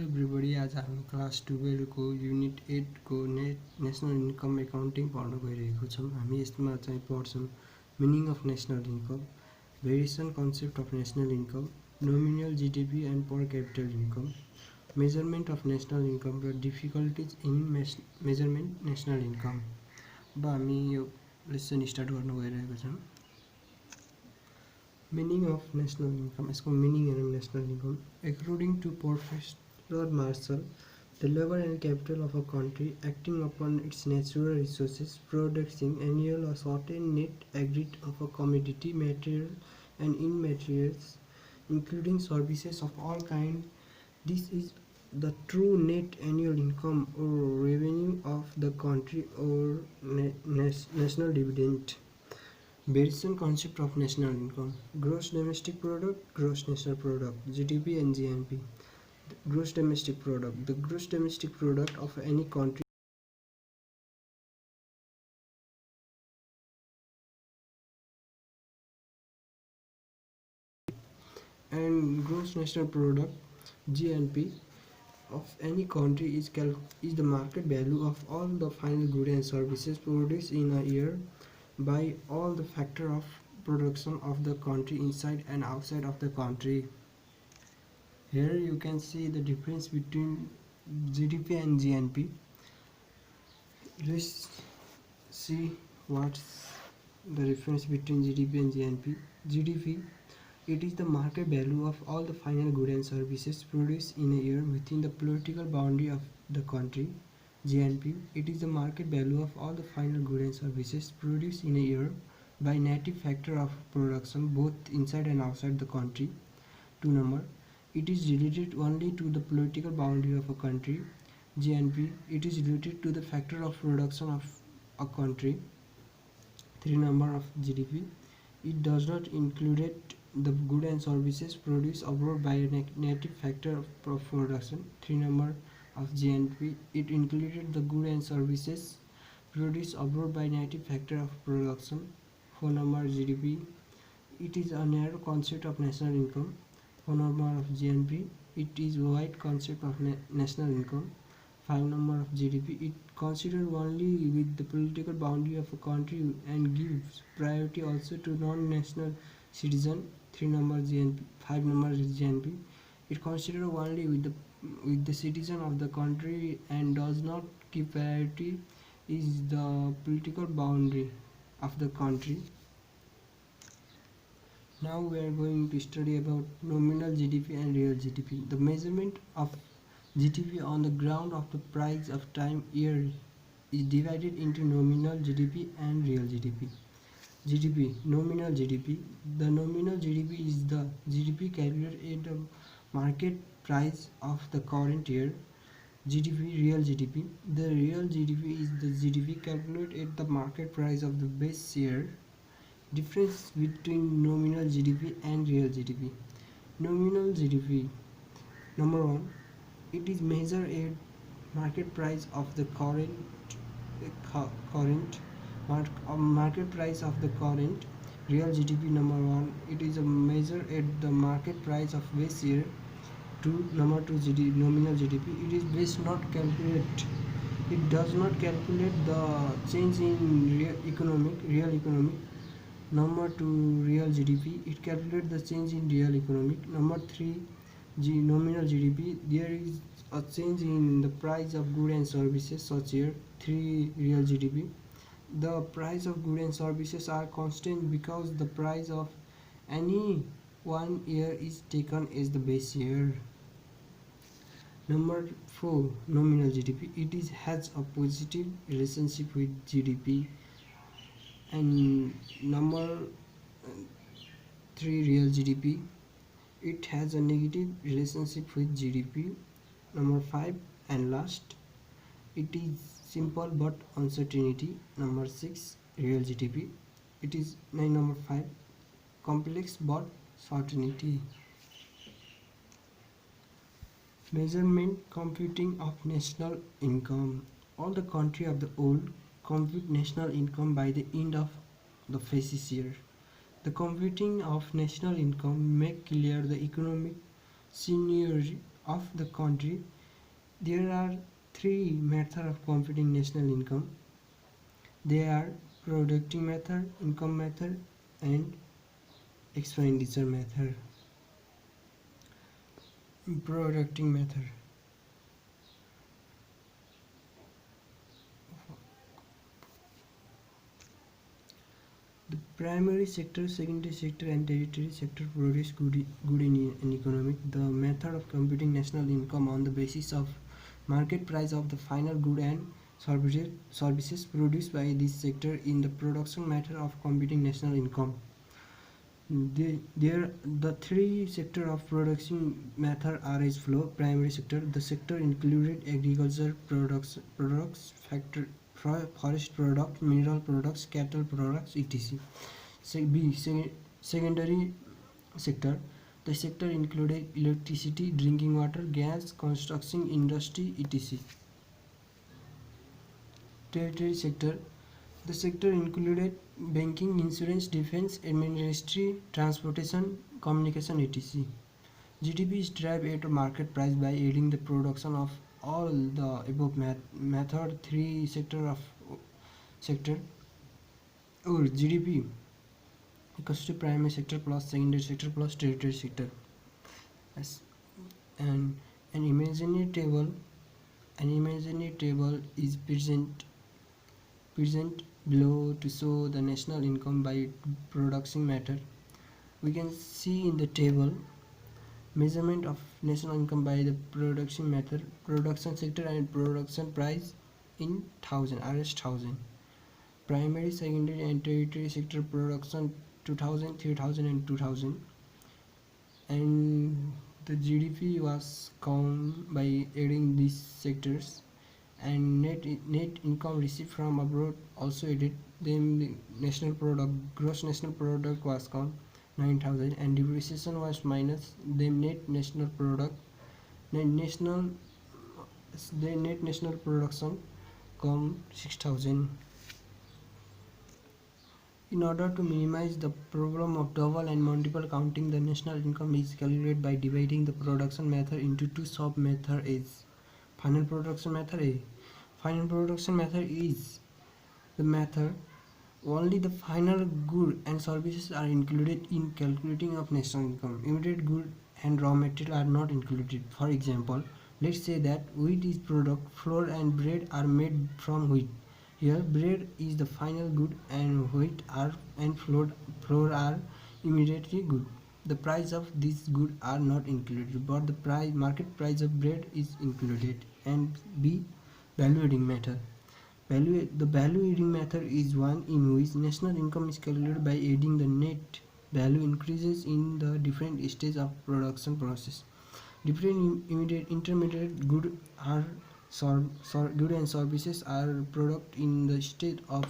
everybody, आज हामी class 12 को युनिट 8 को नेसनल इन्कम एकाउन्टिङ पढ्न गइरहेको छौँ। हामी यसमा चाहिँ पढ्छौँ meaning of national income, variation concept of national income, nominal GDP and per capita income, measurement of national income र difficulties in measurement national income. अब हामी यो लेसन स्टार्ट गर्न गइरहेको छौँ। Meaning of national income. इसको meaning है national income. According to Professor Marshall, the labor and capital of a country acting upon its natural resources producing annual or certain net aggregate of a commodity, material and immaterials, including services of all kinds. This is the true net annual income or revenue of the country or national dividend. Variation concept of national income: gross domestic product, gross national product, GDP and GNP. Gross domestic product: the gross domestic product of any country and gross national product GNP of any country is the market value of all the final goods and services produced in a year by all the factor of production of the country inside and outside of the country. Here you can see the difference between GDP and GNP. Let's see what's the difference between GDP and GNP. GDP, it is the market value of all the final goods and services produced in a year within the political boundary of the country. GNP, it is the market value of all the final goods and services produced in a year by native factor of production both inside and outside the country. 2 number, it is related only to the political boundary of a country. GNP, it is related to the factor of production of a country. 3 number of GDP, it does not include the goods and services produced abroad by a native factor of production. 3 number of GNP, it included the goods and services produced abroad by native factor of production. 4 number GDP, it is a narrow concept of national income. 4 number of GNP, it is a wide concept of national income. 5 number of GDP, it considered only with the political boundary of a country and gives priority also to non-national citizen. 3 number GNP, 5 number GNP, it considered only with the citizen of the country and does not give priority is the political boundary of the country. Now we are going to study about nominal GDP and real GDP. The measurement of GDP on the ground of the price of time year is divided into nominal GDP and real GDP. GDP, nominal GDP. The nominal GDP is the GDP calculated at the market price of the current year. GDP, real GDP. The real GDP is the GDP calculated at the market price of the base year. Difference between nominal GDP and real GDP. Nominal GDP. Number 1, it is measured at market price of the market price of the current. Real GDP number 1, it is a measure at the market price of base year. Number 2 GDP, nominal GDP, it is based not calculate, it does not calculate the change in real economic. Number 2 real GDP, it calculates the change in real economic. Number 3 nominal GDP, there is a change in the price of goods and services such here. 3 real GDP, the price of goods and services are constant because the price of any one year is taken as the base year. Number 4 nominal GDP, it has a positive relationship with GDP. And number 3 real GDP, it has a negative relationship with GDP. Number 5 and last, it is simple but uncertainty. Number 6 real GDP, it is number 5 complex but certainty. Measurement computing of national income. All the country of the world compute national income by the end of the fascist year. The computing of national income make clear the economic scenario of the country. There are three methods of computing national income. They are producing method, income method, and expenditure method. Producing method. The primary sector, secondary sector, and tertiary sector produce good in an economic. The method of computing national income on the basis of market price of the final good and services produced by this sector in the production method of computing national income. The three sector of production method are as follow. Primary sector, the sector included agriculture products, factory, forest products, mineral products, cattle products, etc. Secondary sector, the sector included electricity, drinking water, gas, construction industry, etc. Tertiary sector, the sector included banking, insurance, defense, administration, transportation, communication, etc. GDP is derived at a market price by adding the production of all the above method. Three sector of sector or GDP equals to primary sector plus secondary sector plus tertiary sector. As and an imaginary table is present below to show the national income by production method. We can see in the table measurement of national income by the production method, production sector and production price in thousand, RS1000. Primary, secondary and tertiary sector production 2000, 3000 and 2000. And the GDP was count by adding these sectors, and net income received from abroad also added. Then the national product, gross national product was count 9000, and depreciation was minus. Then net national product, net national the net national production come 6000. In order to minimize the problem of double and multiple counting, the national income is calculated by dividing the production method into two sub methods as final production method A. Final production method is the method only the final good and services are included in calculating of national income. Immediate good and raw material are not included. For example, let's say that wheat is product, flour and bread are made from wheat. Here bread is the final good and wheat and flour are immediately good. The price of these goods are not included, but the market price of bread is included. And B, value adding method. The value adding method is one in which national income is calculated by adding the net value increases in the different stages of production process. Different intermediate good are good and services are product in the state of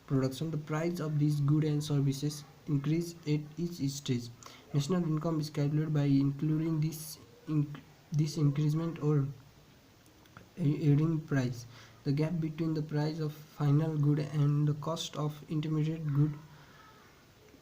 production. The price of these goods and services increase at each stage. National income is calculated by including this increment or adding price. The gap between the price of final good and the cost of intermediate good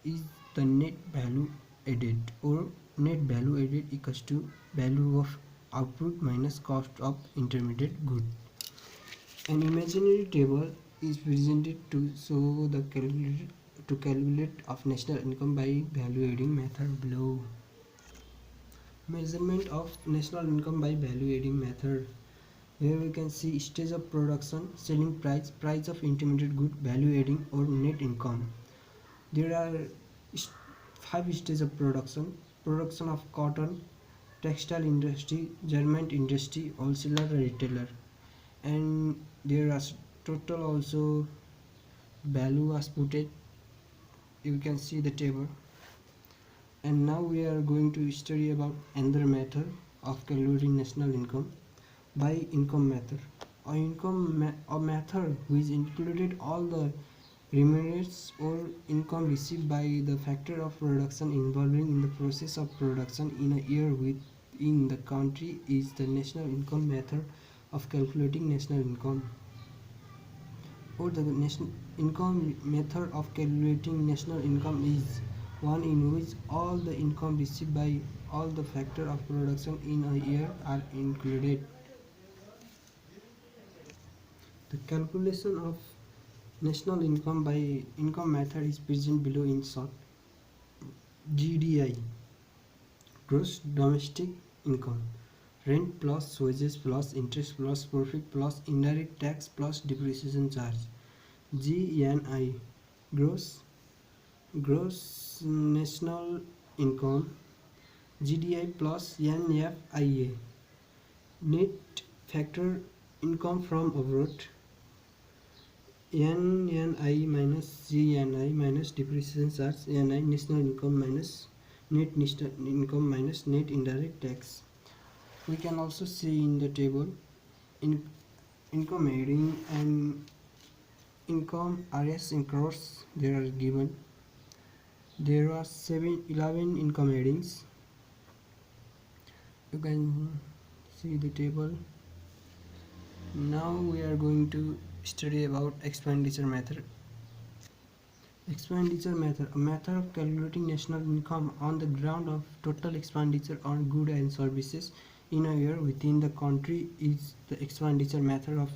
is the net value added, or net value added equals to value of output minus cost of intermediate good. An imaginary table is presented to show the calculate of national income by value adding method below. Measurement of national income by value adding method. Here we can see stage of production, selling price, price of intermediate good, value adding or net income. There are 5 stages of production: production of cotton, textile industry, garment industry, wholesaler, retailer. And there are total also value was put it. You can see the table. And now we are going to study about another method of calculating national income by income method. A method which included all the remunerations or income received by the factor of production involving in the process of production in a year within the country is the national income method of calculating national income. Or the national income method of calculating national income is one in which all the income received by all the factors of production in a year are included. The calculation of national income by income method is present below in short. GDI, gross domestic income, rent plus wages plus interest plus profit plus indirect tax plus depreciation charge. GNI, gross national income, GDI plus NFIA, net factor income from abroad, NNI minus GNI minus depreciation charge, NI national income minus net national income minus net indirect tax. We can also see in the table in income heading and income RS in crores there are given. There are 11 income headings. You can see the table. Now we are going to study about expenditure method. Expenditure method, a method of calculating national income on the ground of total expenditure on goods and services in a year within the country, is the expenditure method of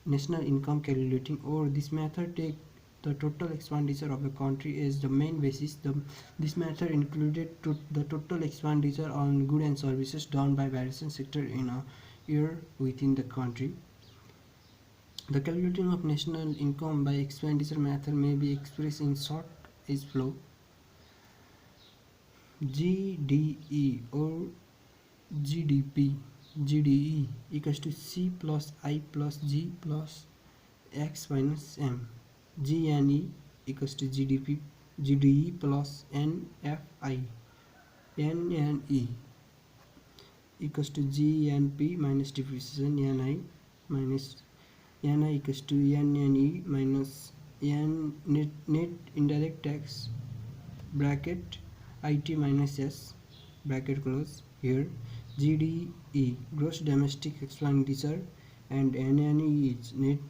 national income calculating, or this method take the total expenditure of a country as the main basis. This method included the total expenditure on goods and services done by various sectors in a year within the country. The calculating of national income by expenditure method may be expressed in short as follow. GDE or GDP, GDE equals to C plus I plus G plus X minus M. GNE equals to GDP, GDE plus NFI. NNE equals to GNP minus depreciation, NI minus NI equals to NNE minus net indirect tax bracket IT minus S bracket close. Here GDE gross domestic expenditure and NNE is net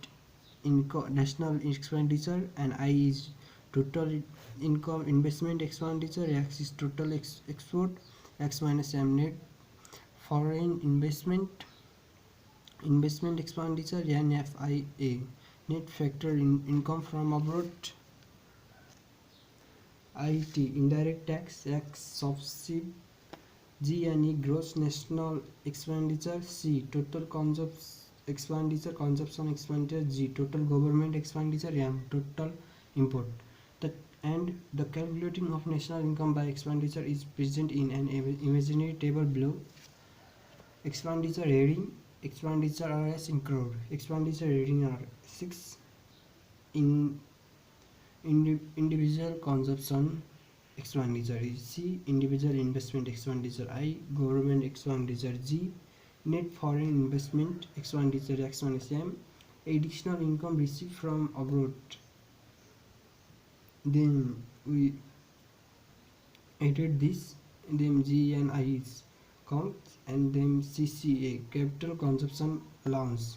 national expenditure, and I is total income investment expenditure, X is total export, X minus M net foreign investment expenditure, NFIA net factor income from abroad, IT indirect tax, X subsidy, GNE gross national expenditure, C total consumption expenditure, G total government expenditure, M total import. And the calculating of national income by expenditure is present in an imaginary table below. Expenditure heading, expenditure RS in crore, expenditure heading are 6 in individual consumption expenditure is C individual investment expenditure, I government expenditure, G net foreign investment expenditure, X minus M additional income received from abroad. Then we added this, then G and I is count, and then CCA capital consumption allowance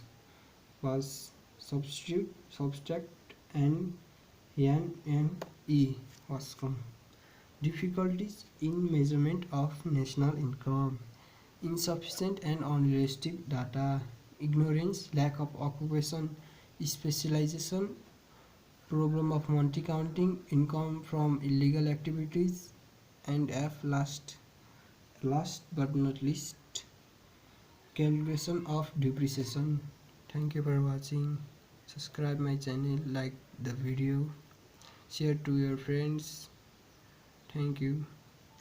was subtract, and NNE was come. Difficulties in measurement of national income: insufficient and unrealistic data, ignorance, lack of occupation specialization, problem of multi counting, income from illegal activities, and F last but not least, calculation of depreciation. Thank you for watching. Subscribe my channel, like the video, share to your friends. Thank you.